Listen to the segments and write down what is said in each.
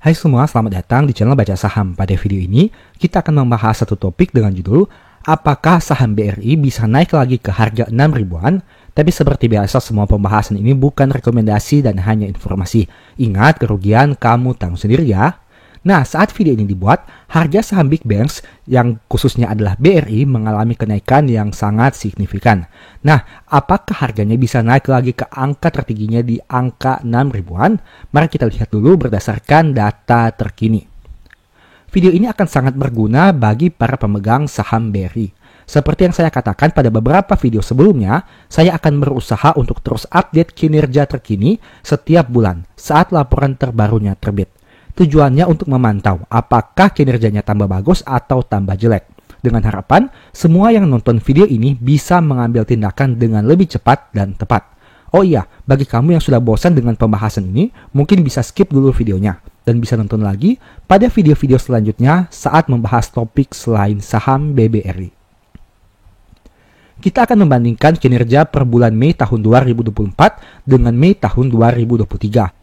Hai semua, selamat datang di channel Baca Saham. Pada video ini, kita akan membahas satu topik dengan judul apakah saham BRI bisa naik lagi ke harga 6 ribuan? Tapi seperti biasa, semua pembahasan ini bukan rekomendasi dan hanya informasi. Ingat, kerugian kamu tanggung sendiri ya. Nah, saat video ini dibuat, harga saham Big Banks yang khususnya adalah BRI mengalami kenaikan yang sangat signifikan. Nah, apakah harganya bisa naik lagi ke angka tertingginya di angka 6 ribuan? Mari kita lihat dulu berdasarkan data terkini. Video ini akan sangat berguna bagi para pemegang saham BRI. Seperti yang saya katakan pada beberapa video sebelumnya, saya akan berusaha untuk terus update kinerja terkini setiap bulan saat laporan terbarunya terbit. Tujuannya untuk memantau apakah kinerjanya tambah bagus atau tambah jelek. Dengan harapan, semua yang nonton video ini bisa mengambil tindakan dengan lebih cepat dan tepat. Oh iya, bagi kamu yang sudah bosan dengan pembahasan ini, mungkin bisa skip dulu videonya. Dan bisa nonton lagi pada video-video selanjutnya saat membahas topik selain saham BBRI. Kita akan membandingkan kinerja per bulan Mei tahun 2024 dengan Mei tahun 2023.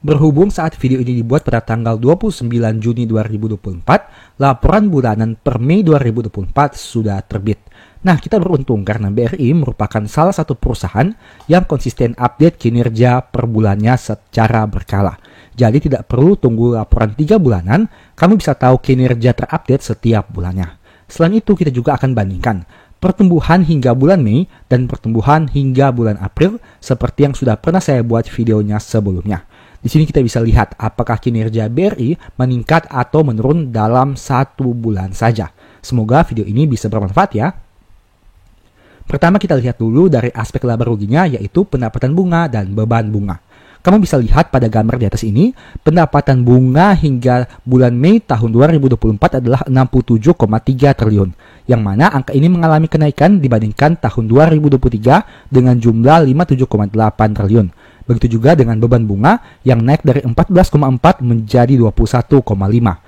Berhubung saat video ini dibuat pada tanggal 29 Juni 2024, laporan bulanan per Mei 2024 sudah terbit. Nah, kita beruntung karena BRI merupakan salah satu perusahaan yang konsisten update kinerja per bulannya secara berkala. Jadi tidak perlu tunggu laporan 3 bulanan, kamu bisa tahu kinerja terupdate setiap bulannya. Selain itu, kita juga akan bandingkan pertumbuhan hingga bulan Mei dan pertumbuhan hingga bulan April seperti yang sudah pernah saya buat videonya sebelumnya. Di sini kita bisa lihat apakah kinerja BRI meningkat atau menurun dalam 1 bulan saja. Semoga video ini bisa bermanfaat ya. Pertama kita lihat dulu dari aspek laba ruginya, yaitu pendapatan bunga dan beban bunga. Kamu bisa lihat pada gambar di atas ini, pendapatan bunga hingga bulan Mei tahun 2024 adalah 67,3 triliun. Yang mana angka ini mengalami kenaikan dibandingkan tahun 2023 dengan jumlah 57,8 triliun. Begitu juga dengan beban bunga yang naik dari 14,4 menjadi 21,5.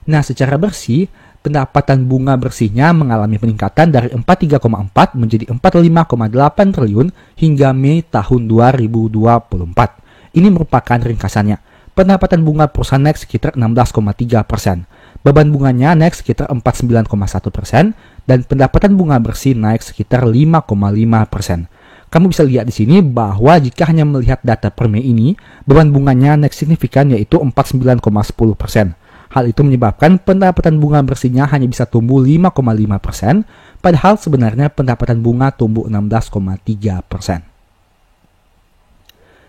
Nah, secara bersih, pendapatan bunga bersihnya mengalami peningkatan dari 43,4 menjadi 45,8 triliun hingga Mei tahun 2024. Ini merupakan ringkasannya. Pendapatan bunga perusahaan naik sekitar 16,3%. Beban bunganya naik sekitar 49,1% dan pendapatan bunga bersih naik sekitar 5,5%. Kamu bisa lihat di sini bahwa jika hanya melihat data per Mei ini, beban bunganya naik signifikan yaitu 49,10%. Hal itu menyebabkan pendapatan bunga bersihnya hanya bisa tumbuh 5,5%, padahal sebenarnya pendapatan bunga tumbuh 16,3%.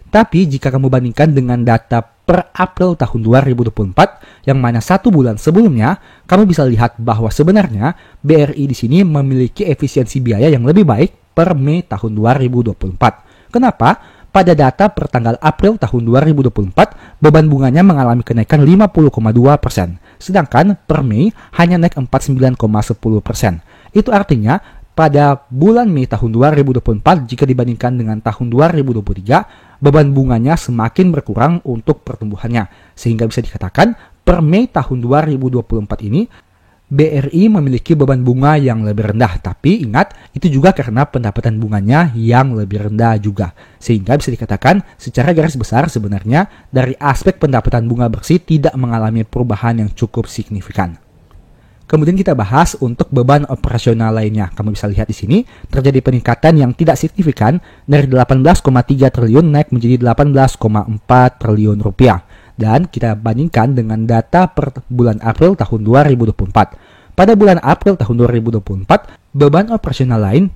Tapi jika kamu bandingkan dengan data per April tahun 2024, yang mana 1 bulan sebelumnya, kamu bisa lihat bahwa sebenarnya BRI di sini memiliki efisiensi biaya yang lebih baik per Mei tahun 2024. Kenapa? Pada data per tanggal April tahun 2024, beban bunganya mengalami kenaikan 50,2%. Sedangkan per Mei hanya naik 49,10%. Itu artinya pada bulan Mei tahun 2024 jika dibandingkan dengan tahun 2023, beban bunganya semakin berkurang untuk pertumbuhannya. Sehingga bisa dikatakan per Mei tahun 2024 ini, BRI memiliki beban bunga yang lebih rendah, tapi ingat itu juga karena pendapatan bunganya yang lebih rendah juga. Sehingga bisa dikatakan secara garis besar sebenarnya dari aspek pendapatan bunga bersih tidak mengalami perubahan yang cukup signifikan. Kemudian kita bahas untuk beban operasional lainnya. Kamu bisa lihat di sini terjadi peningkatan yang tidak signifikan dari 18,3 triliun naik menjadi 18,4 triliun rupiah. Dan kita bandingkan dengan data per bulan April tahun 2024. Pada bulan April tahun 2024, beban operasional lain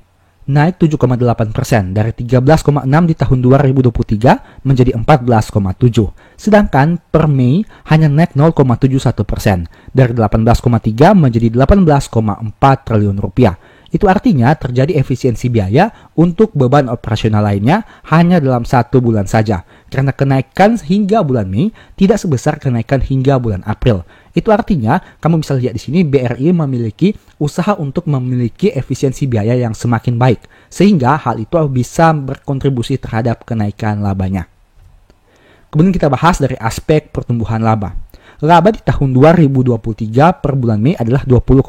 naik 7,8% dari 13,6 di tahun 2023 menjadi 14,7. Sedangkan per Mei hanya naik 0,71% dari 18,3 menjadi 18,4 triliun rupiah. Itu artinya terjadi efisiensi biaya untuk beban operasional lainnya hanya dalam 1 bulan saja. Karena kenaikan hingga bulan Mei tidak sebesar kenaikan hingga bulan April. Itu artinya kamu bisa lihat di sini BRI memiliki usaha untuk memiliki efisiensi biaya yang semakin baik. Sehingga hal itu bisa berkontribusi terhadap kenaikan labanya. Kemudian kita bahas dari aspek pertumbuhan laba. laba di tahun 2023 per bulan Mei adalah 20,12,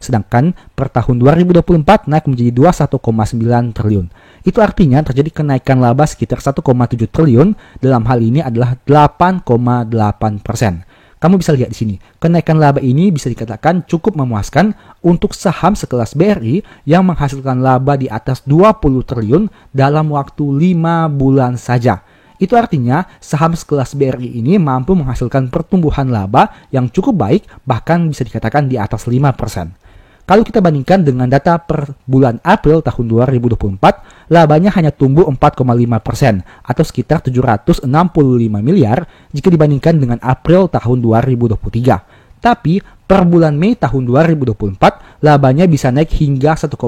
sedangkan per tahun 2024 naik menjadi 21,9 triliun. Itu artinya terjadi kenaikan laba sekitar 1,7 triliun, dalam hal ini adalah 8,8%. Kamu bisa lihat di sini, kenaikan laba ini bisa dikatakan cukup memuaskan untuk saham sekelas BRI yang menghasilkan laba di atas 20 triliun dalam waktu 5 bulan saja. Itu artinya saham sekelas BRI ini mampu menghasilkan pertumbuhan laba yang cukup baik, bahkan bisa dikatakan di atas 5%. Kalau kita bandingkan dengan data per bulan April tahun 2024, labanya hanya tumbuh 4,5% atau sekitar 765 miliar jika dibandingkan dengan April tahun 2023. Tapi per bulan Mei tahun 2024, labanya bisa naik hingga 1,7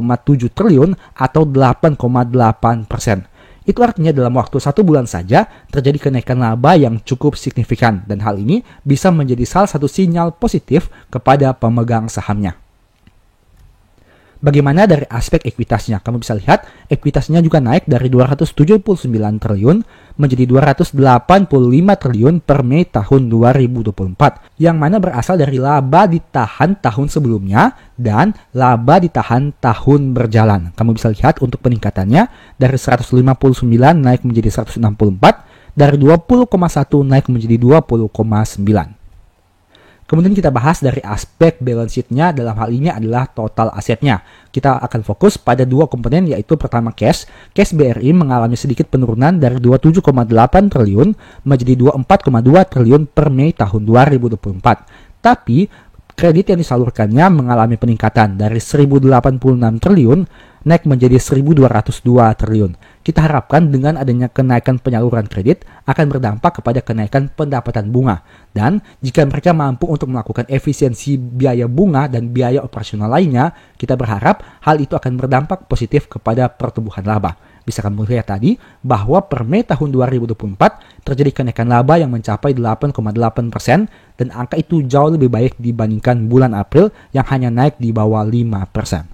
triliun atau 8,8%. Itu artinya dalam waktu 1 bulan saja terjadi kenaikan laba yang cukup signifikan, dan hal ini bisa menjadi salah satu sinyal positif kepada pemegang sahamnya. Bagaimana dari aspek ekuitasnya? Kamu bisa lihat ekuitasnya juga naik dari 279 triliun menjadi 285 triliun per Mei tahun 2024, yang mana berasal dari laba ditahan tahun sebelumnya dan laba ditahan tahun berjalan. Kamu bisa lihat untuk peningkatannya dari 159 naik menjadi 164, dari 20,1 naik menjadi 20,9. Kemudian kita bahas dari aspek balance sheet-nya, dalam hal ini adalah total asetnya. Kita akan fokus pada dua komponen, yaitu pertama cash. Cash BRI mengalami sedikit penurunan dari 27,8 triliun menjadi 24,2 triliun per Mei tahun 2024. Tapi kredit yang disalurkannya mengalami peningkatan dari 1.086 triliun naik menjadi 1.202 triliun. Kita harapkan dengan adanya kenaikan penyaluran kredit akan berdampak kepada kenaikan pendapatan bunga. Dan jika mereka mampu untuk melakukan efisiensi biaya bunga dan biaya operasional lainnya, kita berharap hal itu akan berdampak positif kepada pertumbuhan laba. Bisa kamu lihat tadi bahwa per Mei tahun 2024 terjadi kenaikan laba yang mencapai 8,8% dan angka itu jauh lebih baik dibandingkan bulan April yang hanya naik di bawah 5%.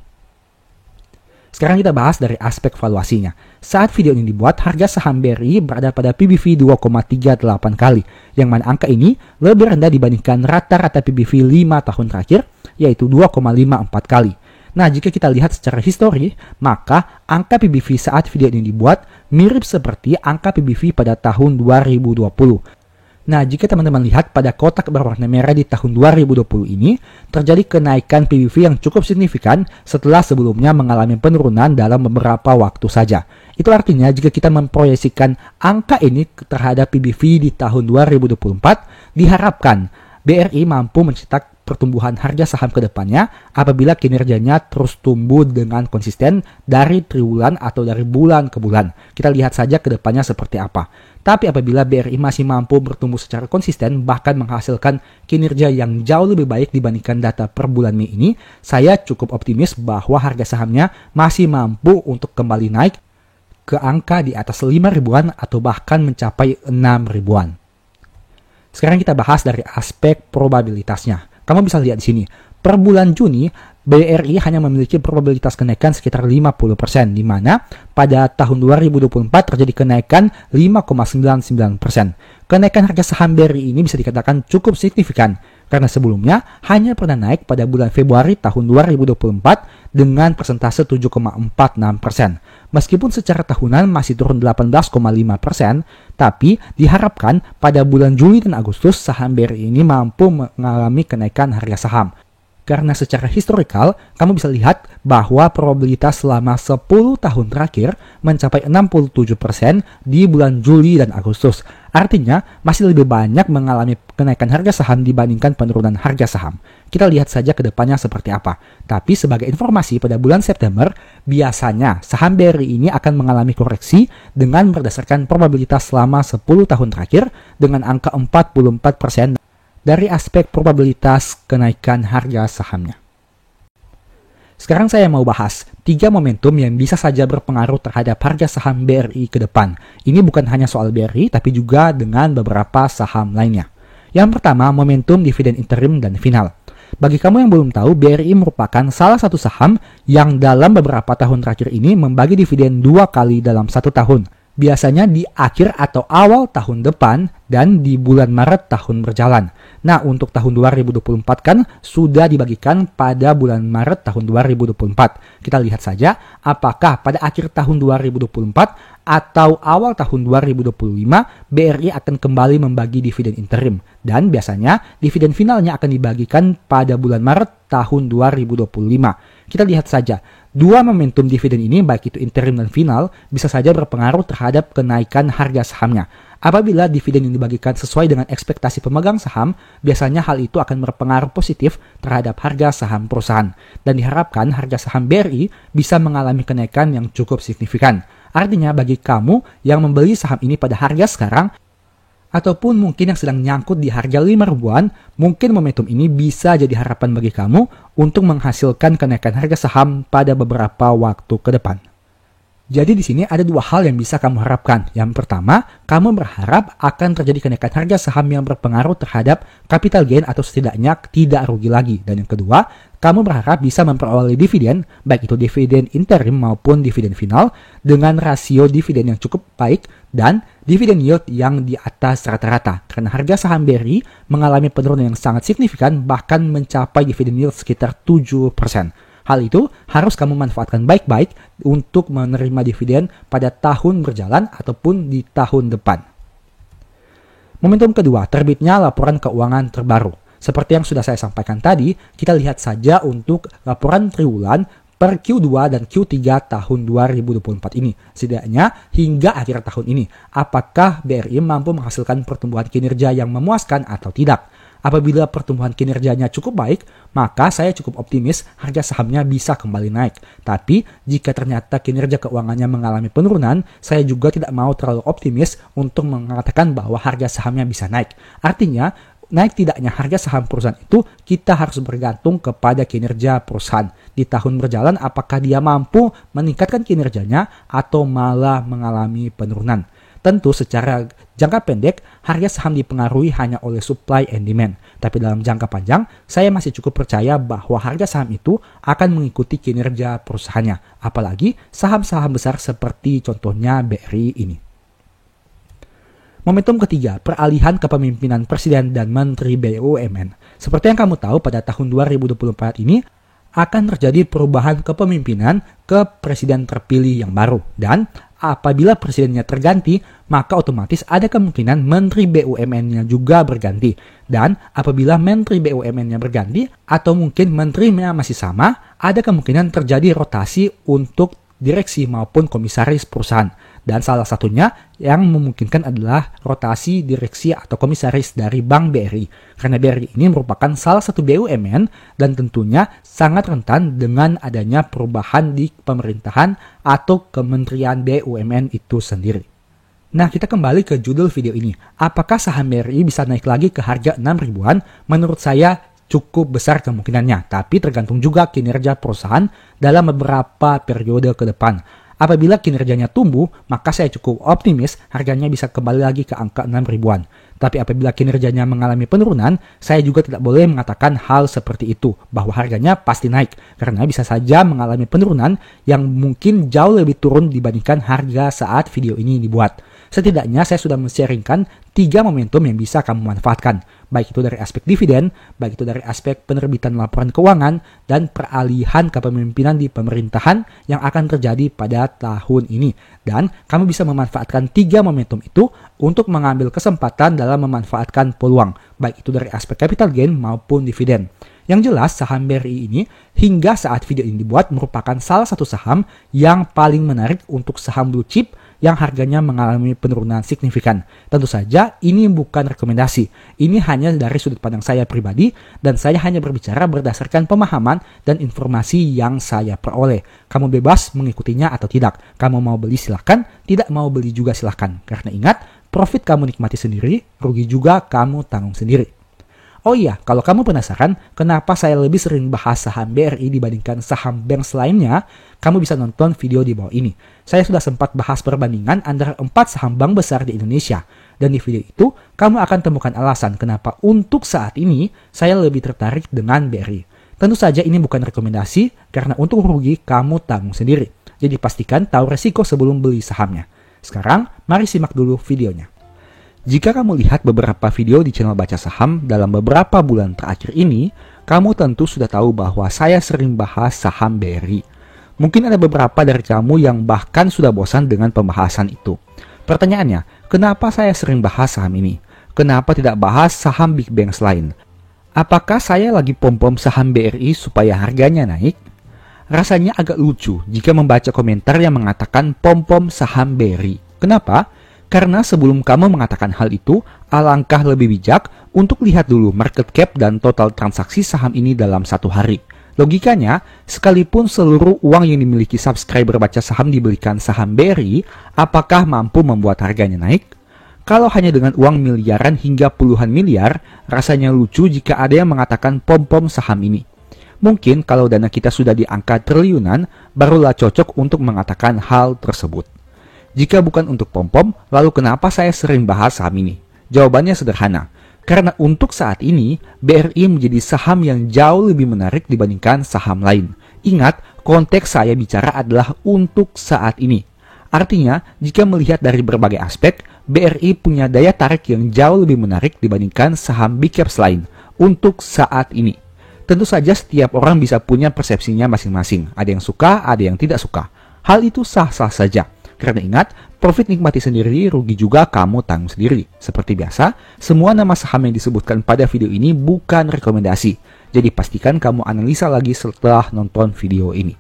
Sekarang kita bahas dari aspek valuasinya. Saat video ini dibuat, harga saham BRI berada pada PBV 2,38 kali, yang mana angka ini lebih rendah dibandingkan rata-rata PBV 5 tahun terakhir, yaitu 2,54 kali. Nah, jika kita lihat secara histori, maka angka PBV saat video ini dibuat mirip seperti angka PBV pada tahun 2020. Nah, jika teman-teman lihat pada kotak berwarna merah di tahun 2020 ini, terjadi kenaikan PBV yang cukup signifikan setelah sebelumnya mengalami penurunan dalam beberapa waktu saja. Itu artinya jika kita memproyeksikan angka ini terhadap PBV di tahun 2024, diharapkan BRI mampu mencetak pertumbuhan harga saham ke depannya apabila kinerjanya terus tumbuh dengan konsisten dari triwulan atau dari bulan ke bulan. Kita lihat saja ke depannya seperti apa. Tapi apabila BRI masih mampu bertumbuh secara konsisten bahkan menghasilkan kinerja yang jauh lebih baik dibandingkan data per bulan Mei ini, saya cukup optimis bahwa harga sahamnya masih mampu untuk kembali naik ke angka di atas 5 ribuan atau bahkan mencapai 6 ribuan. Sekarang kita bahas dari aspek probabilitasnya. Kamu bisa lihat di sini, per bulan Juni, BRI hanya memiliki probabilitas kenaikan sekitar 50%, di mana pada tahun 2024 terjadi kenaikan 5,99%. Kenaikan harga saham BRI ini bisa dikatakan cukup signifikan, karena sebelumnya hanya pernah naik pada bulan Februari tahun 2024 dengan persentase 7,46%. Meskipun secara tahunan masih turun 18,5%, tapi diharapkan pada bulan Juli dan Agustus saham BRI ini mampu mengalami kenaikan harga saham. Karena secara historikal, kamu bisa lihat bahwa probabilitas selama 10 tahun terakhir mencapai 67% di bulan Juli dan Agustus. Artinya, masih lebih banyak mengalami kenaikan harga saham dibandingkan penurunan harga saham. Kita lihat saja ke depannya seperti apa. Tapi sebagai informasi, pada bulan September, biasanya saham BRI ini akan mengalami koreksi dengan berdasarkan probabilitas selama 10 tahun terakhir dengan angka 44%. Dari aspek probabilitas kenaikan harga sahamnya. Sekarang saya mau bahas 3 momentum yang bisa saja berpengaruh terhadap harga saham BRI ke depan. Ini bukan hanya soal BRI, tapi juga dengan beberapa saham lainnya. Yang pertama, momentum dividen interim dan final. Bagi kamu yang belum tahu, BRI merupakan salah satu saham yang dalam beberapa tahun terakhir ini membagi dividen 2 kali dalam 1 tahun. Biasanya di akhir atau awal tahun depan dan di bulan Maret tahun berjalan. Nah, untuk tahun 2024 kan sudah dibagikan pada bulan Maret tahun 2024. Kita lihat saja apakah pada akhir tahun 2024 atau awal tahun 2025 BRI akan kembali membagi dividen interim. Dan biasanya dividen finalnya akan dibagikan pada bulan Maret tahun 2025. Kita lihat saja, dua momentum dividen ini baik itu interim dan final bisa saja berpengaruh terhadap kenaikan harga sahamnya. Apabila dividen yang dibagikan sesuai dengan ekspektasi pemegang saham, biasanya hal itu akan berpengaruh positif terhadap harga saham perusahaan. Dan diharapkan harga saham BRI bisa mengalami kenaikan yang cukup signifikan. Artinya bagi kamu yang membeli saham ini pada harga sekarang, ataupun mungkin yang sedang nyangkut di harga 5 ribuan, mungkin momentum ini bisa jadi harapan bagi kamu untuk menghasilkan kenaikan harga saham pada beberapa waktu ke depan. Jadi di sini ada dua hal yang bisa kamu harapkan. Yang pertama, kamu berharap akan terjadi kenaikan harga saham yang berpengaruh terhadap capital gain atau setidaknya tidak rugi lagi. Dan yang kedua, kamu berharap bisa memperoleh dividen, baik itu dividen interim maupun dividen final, dengan rasio dividen yang cukup baik dan dividen yield yang di atas rata-rata. Karena harga saham BRI mengalami penurunan yang sangat signifikan, bahkan mencapai dividen yield sekitar 7%. Hal itu harus kamu manfaatkan baik-baik untuk menerima dividen pada tahun berjalan ataupun di tahun depan. Momentum kedua, terbitnya laporan keuangan terbaru. Seperti yang sudah saya sampaikan tadi, kita lihat saja untuk laporan triwulan per Q2 dan Q3 tahun 2024 ini. Setidaknya hingga akhir tahun ini, apakah BRI mampu menghasilkan pertumbuhan kinerja yang memuaskan atau tidak? Apabila pertumbuhan kinerjanya cukup baik, maka saya cukup optimis harga sahamnya bisa kembali naik. Tapi jika ternyata kinerja keuangannya mengalami penurunan, saya juga tidak mau terlalu optimis untuk mengatakan bahwa harga sahamnya bisa naik. Artinya, naik tidaknya harga saham perusahaan itu kita harus bergantung kepada kinerja perusahaan. Di tahun berjalan apakah dia mampu meningkatkan kinerjanya atau malah mengalami penurunan. Tentu secara jangka pendek, harga saham dipengaruhi hanya oleh supply and demand. Tapi dalam jangka panjang, saya masih cukup percaya bahwa harga saham itu akan mengikuti kinerja perusahaannya. Apalagi saham-saham besar seperti contohnya BRI ini. Momentum ketiga, peralihan kepemimpinan Presiden dan Menteri BUMN. Seperti yang kamu tahu, pada tahun 2024 ini akan terjadi perubahan kepemimpinan ke presiden terpilih yang baru. Dan apabila presidennya terganti, maka otomatis ada kemungkinan Menteri BUMN-nya juga berganti. Dan apabila Menteri BUMN-nya berganti, atau mungkin menterinya masih sama, ada kemungkinan terjadi rotasi untuk direksi maupun komisaris perusahaan. Dan salah satunya yang memungkinkan adalah rotasi direksi atau komisaris dari Bank BRI. Karena BRI ini merupakan salah satu BUMN dan tentunya sangat rentan dengan adanya perubahan di pemerintahan atau kementerian BUMN itu sendiri. Nah, kita kembali ke judul video ini. Apakah saham BRI bisa naik lagi ke harga 6 ribuan? Menurut saya cukup besar kemungkinannya, tapi tergantung juga kinerja perusahaan dalam beberapa periode ke depan. Apabila kinerjanya tumbuh, maka saya cukup optimis harganya bisa kembali lagi ke angka 6 ribuan. Tapi apabila kinerjanya mengalami penurunan, saya juga tidak boleh mengatakan hal seperti itu, bahwa harganya pasti naik, karena bisa saja mengalami penurunan yang mungkin jauh lebih turun dibandingkan harga saat video ini dibuat. Setidaknya saya sudah men-sharingkan 3 momentum yang bisa kamu manfaatkan, baik itu dari aspek dividen, baik itu dari aspek penerbitan laporan keuangan, dan peralihan kepemimpinan di pemerintahan yang akan terjadi pada tahun ini. Dan kamu bisa memanfaatkan 3 momentum itu untuk mengambil kesempatan dalam memanfaatkan peluang, baik itu dari aspek capital gain maupun dividen. Yang jelas, saham BRI ini hingga saat video ini dibuat merupakan salah satu saham yang paling menarik untuk saham blue chip yang harganya mengalami penurunan signifikan. Tentu saja ini bukan rekomendasi. Ini hanya dari sudut pandang saya pribadi dan saya hanya berbicara berdasarkan pemahaman dan informasi yang saya peroleh. Kamu bebas mengikutinya atau tidak. Kamu mau beli silahkan, tidak mau beli juga silahkan. Karena ingat, profit kamu nikmati sendiri, rugi juga kamu tanggung sendiri. Oh iya, kalau kamu penasaran kenapa saya lebih sering bahas saham BRI dibandingkan saham bank lainnya, kamu bisa nonton video di bawah ini. Saya sudah sempat bahas perbandingan antara 4 saham bank besar di Indonesia. Dan di video itu, kamu akan temukan alasan kenapa untuk saat ini saya lebih tertarik dengan BRI. Tentu saja ini bukan rekomendasi, karena untuk rugi kamu tanggung sendiri. Jadi pastikan tahu resiko sebelum beli sahamnya. Sekarang, mari simak dulu videonya. Jika kamu lihat beberapa video di channel Baca Saham dalam beberapa bulan terakhir ini, kamu tentu sudah tahu bahwa saya sering bahas saham BRI. Mungkin ada beberapa dari kamu yang bahkan sudah bosan dengan pembahasan itu. Pertanyaannya, kenapa saya sering bahas saham ini? Kenapa tidak bahas saham big banks lain? Apakah saya lagi pom-pom saham BRI supaya harganya naik? Rasanya agak lucu jika membaca komentar yang mengatakan pom-pom saham BRI. Kenapa? Karena sebelum kamu mengatakan hal itu, alangkah lebih bijak untuk lihat dulu market cap dan total transaksi saham ini dalam satu hari. Logikanya, sekalipun seluruh uang yang dimiliki subscriber Baca Saham dibelikan saham BRI, apakah mampu membuat harganya naik? Kalau hanya dengan uang miliaran hingga puluhan miliar, rasanya lucu jika ada yang mengatakan pom-pom saham ini. Mungkin kalau dana kita sudah di angka triliunan, barulah cocok untuk mengatakan hal tersebut. Jika bukan untuk pom-pom, lalu kenapa saya sering bahas saham ini? Jawabannya sederhana. Karena untuk saat ini, BRI menjadi saham yang jauh lebih menarik dibandingkan saham lain. Ingat, konteks saya bicara adalah untuk saat ini. Artinya, jika melihat dari berbagai aspek, BRI punya daya tarik yang jauh lebih menarik dibandingkan saham big caps lain untuk saat ini. Tentu saja setiap orang bisa punya persepsinya masing-masing. Ada yang suka, ada yang tidak suka. Hal itu sah-sah saja. Karena ingat, profit nikmati sendiri, rugi juga kamu tanggung sendiri. Seperti biasa, semua nama saham yang disebutkan pada video ini bukan rekomendasi. Jadi pastikan kamu analisa lagi setelah nonton video ini.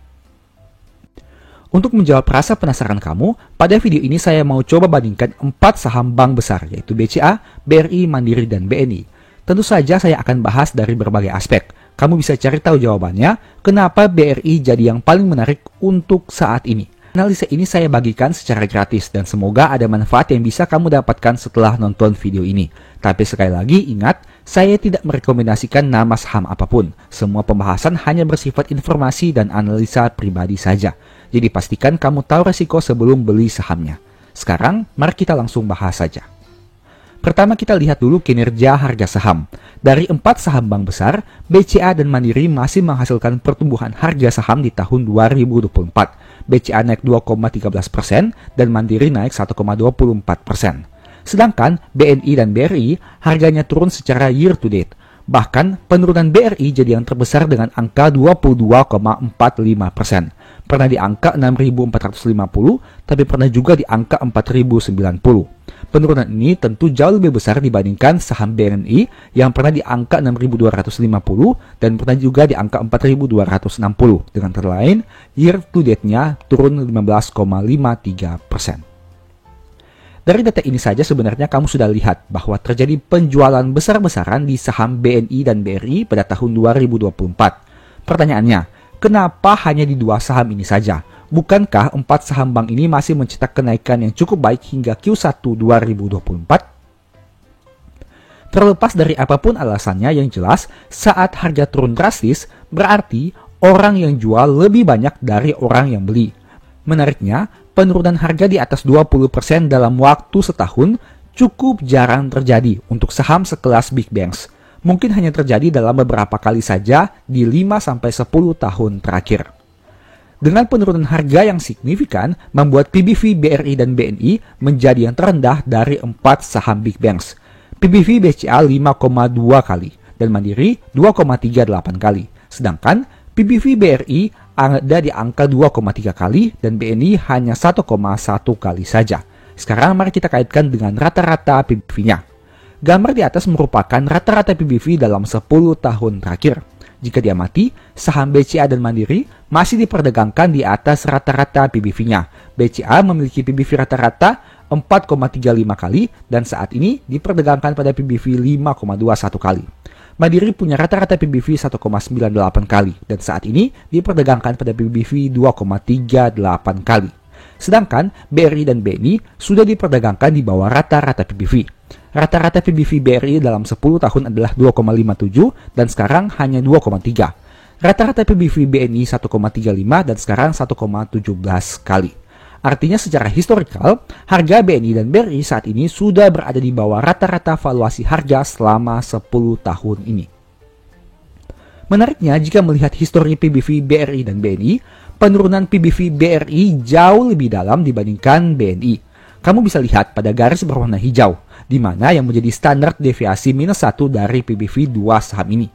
Untuk menjawab rasa penasaran kamu, pada video ini saya mau coba bandingkan 4 saham bank besar, yaitu BCA, BRI, Mandiri, dan BNI. Tentu saja saya akan bahas dari berbagai aspek. Kamu bisa cari tahu jawabannya, kenapa BRI jadi yang paling menarik untuk saat ini. Analisa ini saya bagikan secara gratis dan semoga ada manfaat yang bisa kamu dapatkan setelah nonton video ini. Tapi sekali lagi ingat, saya tidak merekomendasikan nama saham apapun. Semua pembahasan hanya bersifat informasi dan analisa pribadi saja. Jadi pastikan kamu tahu resiko sebelum beli sahamnya. Sekarang, mari kita langsung bahas saja. Pertama kita lihat dulu kinerja harga saham. Dari 4 saham bank besar, BCA dan Mandiri masih menghasilkan pertumbuhan harga saham di tahun 2024. BCA naik 2,13% dan Mandiri naik 1,24%. Sedangkan BNI dan BRI harganya turun secara year to date. Bahkan penurunan BRI jadi yang terbesar dengan angka 22,45%. Pernah di angka 6.450, tapi pernah juga di angka 4.090. Penurunan ini tentu jauh lebih besar dibandingkan saham BNI yang pernah di angka 6.250 dan pernah juga di angka 4.260. Dengan kata lain, year to date-nya turun 15,53%. Dari data ini saja sebenarnya kamu sudah lihat bahwa terjadi penjualan besar-besaran di saham BNI dan BRI pada tahun 2024. Pertanyaannya, kenapa hanya di 2 saham ini saja? Bukankah 4 saham bank ini masih mencetak kenaikan yang cukup baik hingga Q1 2024? Terlepas dari apapun alasannya yang jelas, saat harga turun drastis, berarti orang yang jual lebih banyak dari orang yang beli. Menariknya, penurunan harga di atas 20% dalam waktu setahun cukup jarang terjadi untuk saham sekelas big banks. Mungkin hanya terjadi dalam beberapa kali saja di 5-10 tahun terakhir. Dengan penurunan harga yang signifikan, membuat PBV BRI dan BNI menjadi yang terendah dari 4 saham big banks. PBV BCA 5,2 kali dan Mandiri 2,38 kali. Sedangkan PBV BRI ada di angka 2,3 kali dan BNI hanya 1,1 kali saja. Sekarang mari kita kaitkan dengan rata-rata PBV-nya. Gambar di atas merupakan rata-rata PBV dalam 10 tahun terakhir. Jika diamati, saham BCA dan Mandiri masih diperdagangkan di atas rata-rata PBV-nya. BCA memiliki PBV rata-rata 4,35 kali dan saat ini diperdagangkan pada PBV 5,21 kali. Mandiri punya rata-rata PBV 1,98 kali dan saat ini diperdagangkan pada PBV 2,38 kali. Sedangkan BRI dan BNI sudah diperdagangkan di bawah rata-rata PBV. Rata-rata PBV BRI dalam 10 tahun adalah 2,57 dan sekarang hanya 2,3. Rata-rata PBV BNI 1,35 dan sekarang 1,17 kali. Artinya secara historikal, harga BNI dan BRI saat ini sudah berada di bawah rata-rata valuasi harga selama 10 tahun ini. Menariknya, jika melihat histori PBV BRI dan BNI, penurunan PBV BRI jauh lebih dalam dibandingkan BNI. Kamu bisa lihat pada garis berwarna hijau. di mana yang menjadi standar deviasi -1 dari PBV 2 saham ini.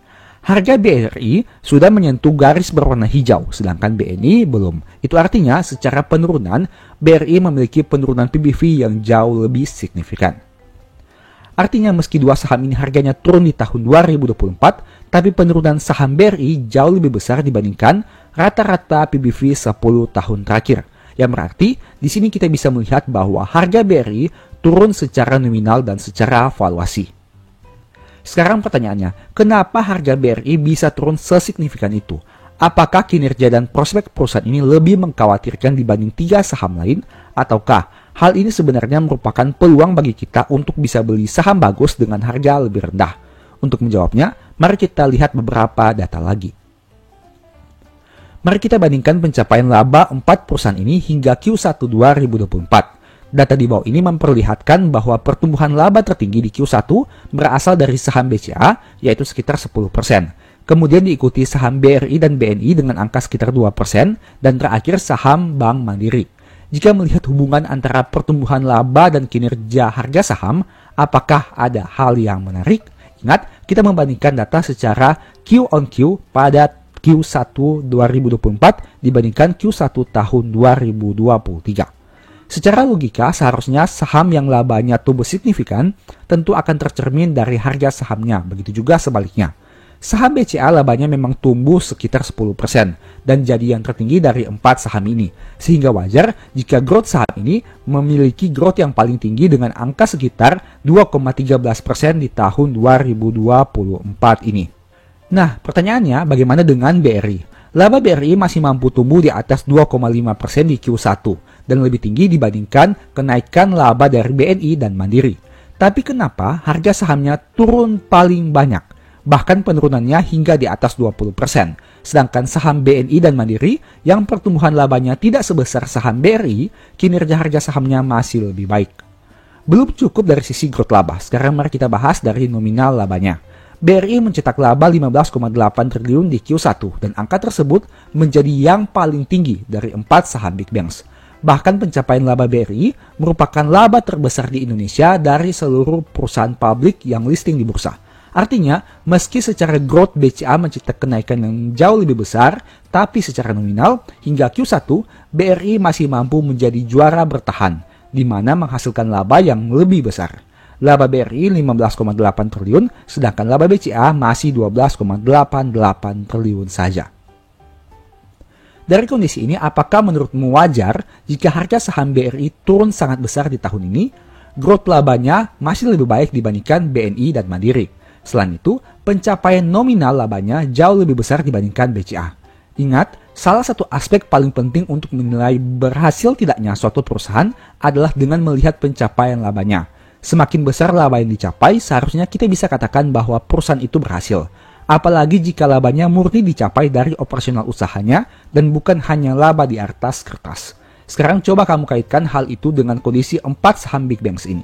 Harga BRI sudah menyentuh garis berwarna hijau, sedangkan BNI belum. Itu artinya secara penurunan, BRI memiliki penurunan PBV yang jauh lebih signifikan. Artinya meski dua saham ini harganya turun di tahun 2024, tapi penurunan saham BRI jauh lebih besar dibandingkan rata-rata PBV 10 tahun terakhir. Yang berarti di sini kita bisa melihat bahwa harga BRI turun secara nominal dan secara valuasi. Sekarang pertanyaannya, kenapa harga BRI bisa turun sesignifikan itu? Apakah kinerja dan prospek perusahaan ini lebih mengkhawatirkan dibanding 3 saham lain? Ataukah hal ini sebenarnya merupakan peluang bagi kita untuk bisa beli saham bagus dengan harga lebih rendah? Untuk menjawabnya, mari kita lihat beberapa data lagi. Mari kita bandingkan pencapaian laba 4 perusahaan ini hingga Q1 2024. Data di bawah ini memperlihatkan bahwa pertumbuhan laba tertinggi di Q1 berasal dari saham BCA, yaitu sekitar 10%. Kemudian diikuti saham BRI dan BNI dengan angka sekitar 2%, dan terakhir saham Bank Mandiri. Jika melihat hubungan antara pertumbuhan laba dan kinerja harga saham, apakah ada hal yang menarik? Ingat, kita membandingkan data secara Q on Q pada Q1 2024 dibandingkan Q1 tahun 2023. Secara logika, seharusnya saham yang labanya tumbuh signifikan tentu akan tercermin dari harga sahamnya, begitu juga sebaliknya. Saham BCA labanya memang tumbuh sekitar 10% dan jadi yang tertinggi dari 4 saham ini, sehingga wajar jika growth saham ini memiliki growth yang paling tinggi dengan angka sekitar 2,13% di tahun 2024 ini. Nah, pertanyaannya bagaimana dengan BRI? Laba BRI masih mampu tumbuh di atas 2,5% di Q1 dan lebih tinggi dibandingkan kenaikan laba dari BNI dan Mandiri. Tapi kenapa harga sahamnya turun paling banyak? Bahkan penurunannya hingga di atas 20%. Sedangkan saham BNI dan Mandiri yang pertumbuhan labanya tidak sebesar saham BRI, kinerja harga sahamnya masih lebih baik. Belum cukup dari sisi growth laba, sekarang mari kita bahas dari nominal labanya. BRI mencetak laba 15,8 triliun di Q1 dan angka tersebut menjadi yang paling tinggi dari 4 saham Big Banks. Bahkan pencapaian laba BRI merupakan laba terbesar di Indonesia dari seluruh perusahaan publik yang listing di bursa. Artinya, meski secara growth BCA mencetak kenaikan yang jauh lebih besar, tapi secara nominal hingga Q1 BRI masih mampu menjadi juara bertahan, di mana menghasilkan laba yang lebih besar. Laba BRI 15,8 triliun, sedangkan laba BCA masih 12,88 triliun saja. Dari kondisi ini, apakah menurutmu wajar jika harga saham BRI turun sangat besar di tahun ini? Growth labanya masih lebih baik dibandingkan BNI dan Mandiri. Selain itu, pencapaian nominal labanya jauh lebih besar dibandingkan BCA. Ingat, salah satu aspek paling penting untuk menilai berhasil tidaknya suatu perusahaan adalah dengan melihat pencapaian labanya. Semakin besar laba yang dicapai, seharusnya kita bisa katakan bahwa perusahaan itu berhasil. Apalagi jika labanya murni dicapai dari operasional usahanya dan bukan hanya laba di atas kertas. Sekarang coba kamu kaitkan hal itu dengan kondisi 4 saham Big Banks ini.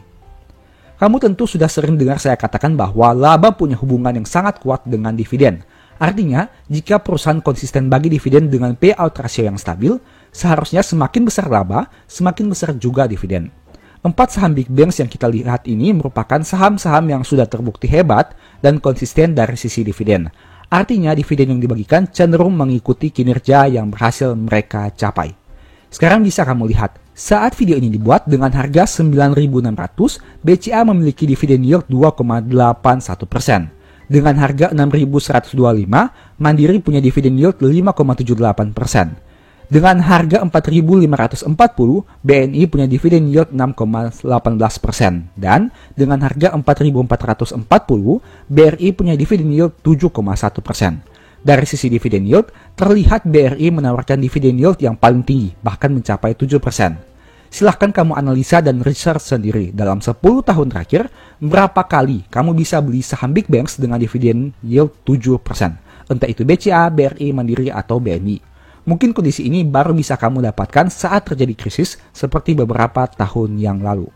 Kamu tentu sudah sering dengar saya katakan bahwa laba punya hubungan yang sangat kuat dengan dividen. Artinya, jika perusahaan konsisten bagi dividen dengan payout ratio yang stabil, seharusnya semakin besar laba, semakin besar juga dividen. 4 saham Big Banks yang kita lihat ini merupakan saham-saham yang sudah terbukti hebat dan konsisten dari sisi dividen. Artinya dividen yang dibagikan cenderung mengikuti kinerja yang berhasil mereka capai. Sekarang bisa kamu lihat, saat video ini dibuat dengan harga 9.600, BCA memiliki dividen yield 2,81%. Dengan harga 6.125, Mandiri punya dividen yield 5,78%. Dengan harga 4.540, BNI punya dividen yield 6,18%. Dan dengan harga 4.440, BRI punya dividen yield 7,1%. Dari sisi dividen yield, terlihat BRI menawarkan dividen yield yang paling tinggi, bahkan mencapai 7%. Silahkan kamu analisa dan research sendiri. Dalam 10 tahun terakhir, berapa kali kamu bisa beli saham Big Banks dengan dividen yield 7%? Entah itu BCA, BRI, Mandiri, atau BNI. Mungkin kondisi ini baru bisa kamu dapatkan saat terjadi krisis seperti beberapa tahun yang lalu.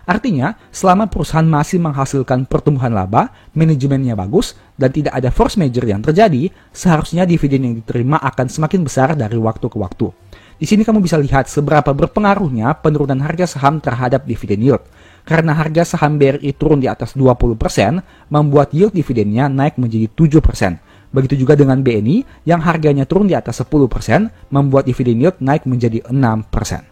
Artinya, selama perusahaan masih menghasilkan pertumbuhan laba, manajemennya bagus, dan tidak ada force major yang terjadi, seharusnya dividen yang diterima akan semakin besar dari waktu ke waktu. Di sini kamu bisa lihat seberapa berpengaruhnya penurunan harga saham terhadap dividen yield. Karena harga saham BRI turun di atas 20%, membuat yield dividennya naik menjadi 7%. Begitu juga dengan BNI yang harganya turun di atas 10%, membuat dividen yield naik menjadi 6%.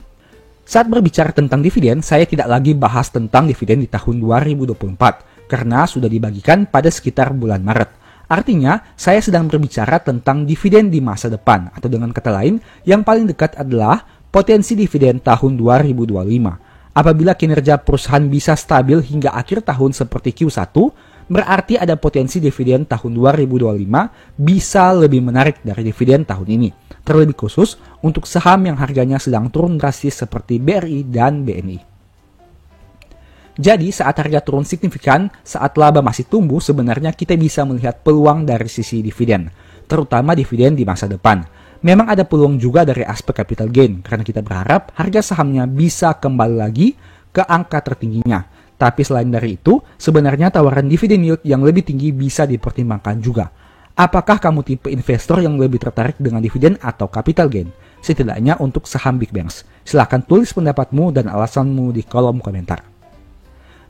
Saat berbicara tentang dividen, saya tidak lagi bahas tentang dividen di tahun 2024, karena sudah dibagikan pada sekitar bulan Maret. Artinya, saya sedang berbicara tentang dividen di masa depan, atau dengan kata lain, yang paling dekat adalah potensi dividen tahun 2025. Apabila kinerja perusahaan bisa stabil hingga akhir tahun seperti Q1, berarti ada potensi dividen tahun 2025 bisa lebih menarik dari dividen tahun ini. Terlebih khusus untuk saham yang harganya sedang turun drastis seperti BRI dan BNI. Jadi saat harga turun signifikan, saat laba masih tumbuh, sebenarnya kita bisa melihat peluang dari sisi dividen, terutama dividen di masa depan. Memang ada peluang juga dari aspek capital gain, karena kita berharap harga sahamnya bisa kembali lagi ke angka tertingginya. Tapi selain dari itu, sebenarnya tawaran dividen yield yang lebih tinggi bisa dipertimbangkan juga. Apakah kamu tipe investor yang lebih tertarik dengan dividen atau capital gain? Setidaknya untuk saham big banks. Silahkan tulis pendapatmu dan alasanmu di kolom komentar.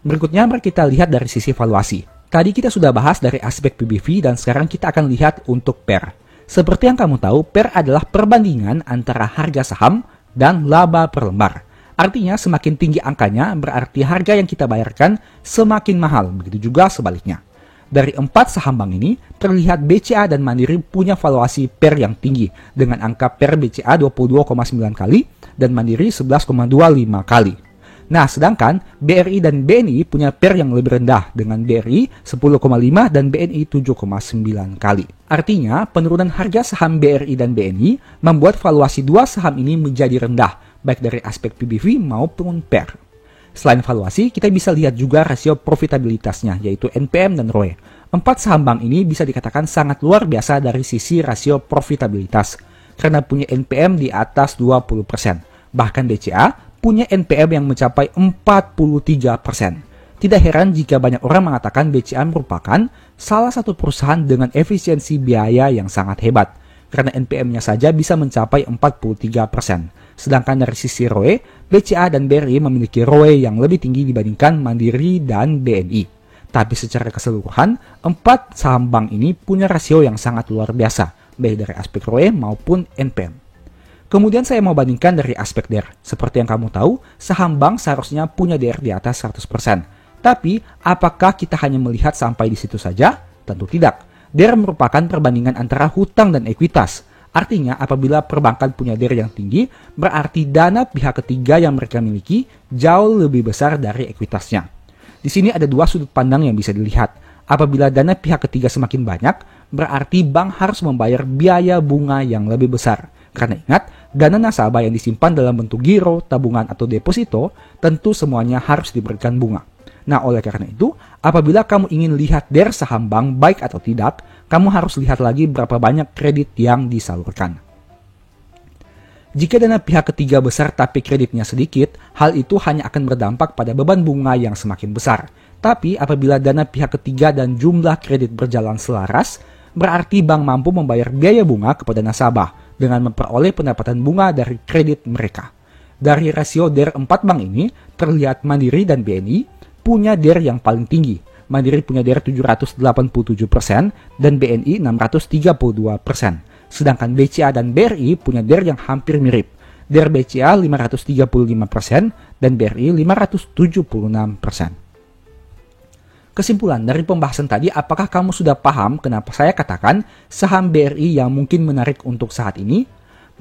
Berikutnya mari kita lihat dari sisi valuasi. Tadi kita sudah bahas dari aspek PBV dan sekarang kita akan lihat untuk PER. Seperti yang kamu tahu, PER adalah perbandingan antara harga saham dan laba per lembar. Artinya semakin tinggi angkanya berarti harga yang kita bayarkan semakin mahal, begitu juga sebaliknya. Dari 4 saham bank ini, terlihat BCA dan Mandiri punya valuasi PER yang tinggi dengan angka PER BCA 22,9 kali dan Mandiri 11,25 kali. Nah, sedangkan BRI dan BNI punya PER yang lebih rendah dengan BRI 10,5 dan BNI 7,9 kali. Artinya, penurunan harga saham BRI dan BNI membuat valuasi dua saham ini menjadi rendah, baik dari aspek PBV maupun PER. Selain valuasi, kita bisa lihat juga rasio profitabilitasnya, yaitu NPM dan ROE. 4 saham bank ini bisa dikatakan sangat luar biasa dari sisi rasio profitabilitas, karena punya NPM di atas 20%. Bahkan BCA punya NPM yang mencapai 43%. Tidak heran jika banyak orang mengatakan BCA merupakan salah satu perusahaan dengan efisiensi biaya yang sangat hebat, karena NPM-nya saja bisa mencapai 43%. Sedangkan dari sisi ROE, BCA dan BRI memiliki ROE yang lebih tinggi dibandingkan Mandiri dan BNI. Tapi secara keseluruhan, 4 saham bank ini punya rasio yang sangat luar biasa, baik dari aspek ROE maupun NPM. Kemudian saya mau bandingkan dari aspek DER. Seperti yang kamu tahu, saham bank seharusnya punya DER di atas 100%. Tapi, apakah kita hanya melihat sampai di situ saja? Tentu tidak. DER merupakan perbandingan antara hutang dan ekuitas. Artinya, apabila perbankan punya DER yang tinggi, berarti dana pihak ketiga yang mereka miliki jauh lebih besar dari ekuitasnya. Di sini ada dua sudut pandang yang bisa dilihat. Apabila dana pihak ketiga semakin banyak, berarti bank harus membayar biaya bunga yang lebih besar. Karena ingat, dana nasabah yang disimpan dalam bentuk giro, tabungan, atau deposito, tentu semuanya harus diberikan bunga. Nah, oleh karena itu, apabila kamu ingin lihat DER saham bank baik atau tidak, kamu harus lihat lagi berapa banyak kredit yang disalurkan. Jika dana pihak ketiga besar tapi kreditnya sedikit, hal itu hanya akan berdampak pada beban bunga yang semakin besar. Tapi apabila dana pihak ketiga dan jumlah kredit berjalan selaras, berarti bank mampu membayar biaya bunga kepada nasabah dengan memperoleh pendapatan bunga dari kredit mereka. Dari rasio DER 4 bank ini, terlihat Mandiri dan BNI punya DER yang paling tinggi. Mandiri punya DER 787% dan BNI 632%. Sedangkan BCA dan BRI punya DER yang hampir mirip. DER BCA 535% dan BRI 576%. Kesimpulan dari pembahasan tadi, apakah kamu sudah paham kenapa saya katakan saham BRI yang mungkin menarik untuk saat ini?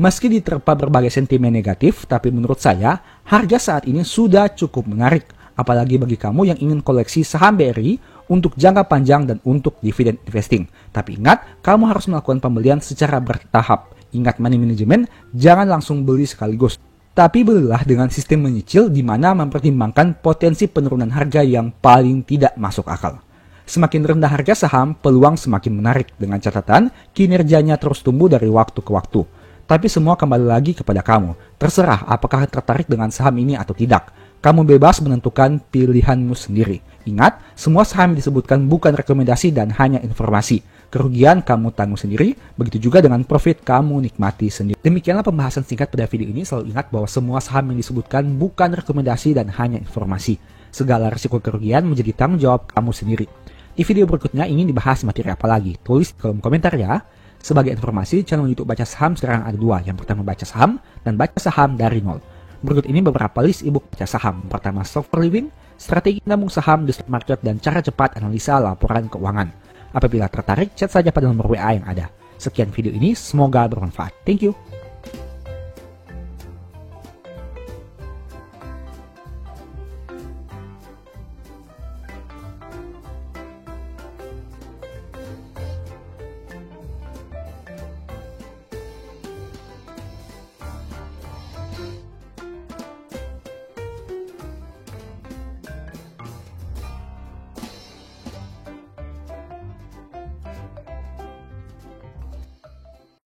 Meski diterpa berbagai sentimen negatif, tapi menurut saya, harga saat ini sudah cukup menarik. Apalagi bagi kamu yang ingin koleksi saham BRI untuk jangka panjang dan untuk dividen investing. Tapi ingat, kamu harus melakukan pembelian secara bertahap. Ingat money management, jangan langsung beli sekaligus. Tapi belilah dengan sistem menyicil di mana mempertimbangkan potensi penurunan harga yang paling tidak masuk akal. Semakin rendah harga saham, peluang semakin menarik dengan catatan kinerjanya terus tumbuh dari waktu ke waktu. Tapi semua kembali lagi kepada kamu. Terserah apakah tertarik dengan saham ini atau tidak. Kamu bebas menentukan pilihanmu sendiri. Ingat, semua saham yang disebutkan bukan rekomendasi dan hanya informasi. Kerugian kamu tanggung sendiri, begitu juga dengan profit kamu nikmati sendiri. Demikianlah pembahasan singkat pada video ini. Selalu ingat bahwa semua saham yang disebutkan bukan rekomendasi dan hanya informasi. Segala risiko kerugian menjadi tanggung jawab kamu sendiri. Di video berikutnya ingin dibahas materi apa lagi? Tulis di kolom komentar ya. Sebagai informasi, channel YouTube Baca Saham sekarang ada dua. Yang pertama Baca Saham dan Baca Saham dari nol. Berikut ini beberapa list ebook Baca Saham. Pertama, Stock for Living, strategi nabung saham di stock market dan cara cepat analisa laporan keuangan. Apabila tertarik, chat saja pada nomor WA yang ada. Sekian video ini, semoga bermanfaat. Thank you.